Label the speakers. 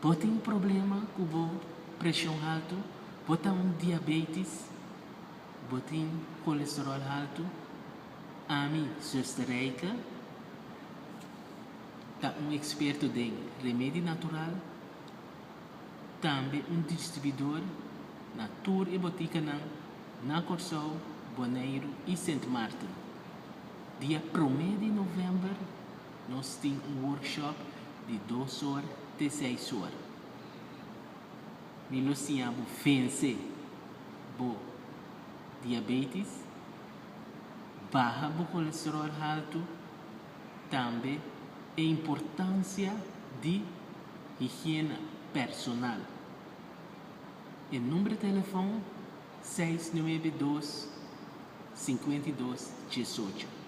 Speaker 1: Pode ter um problema com pressão alta, pode ter um diabetes, pode ter colesterol alto, a mim, Reica, tá um experto de remédio natural, também um distribuidor na tour e botica na Corsol, Bonaire e Saint Martin. Dia 1 de novembro, nós temos um workshop de 2 horas até 6 horas. Nós temos vencer o diabetes, barra o colesterol alto, também a importância de higiene personal. O número de telefone 692 52 18.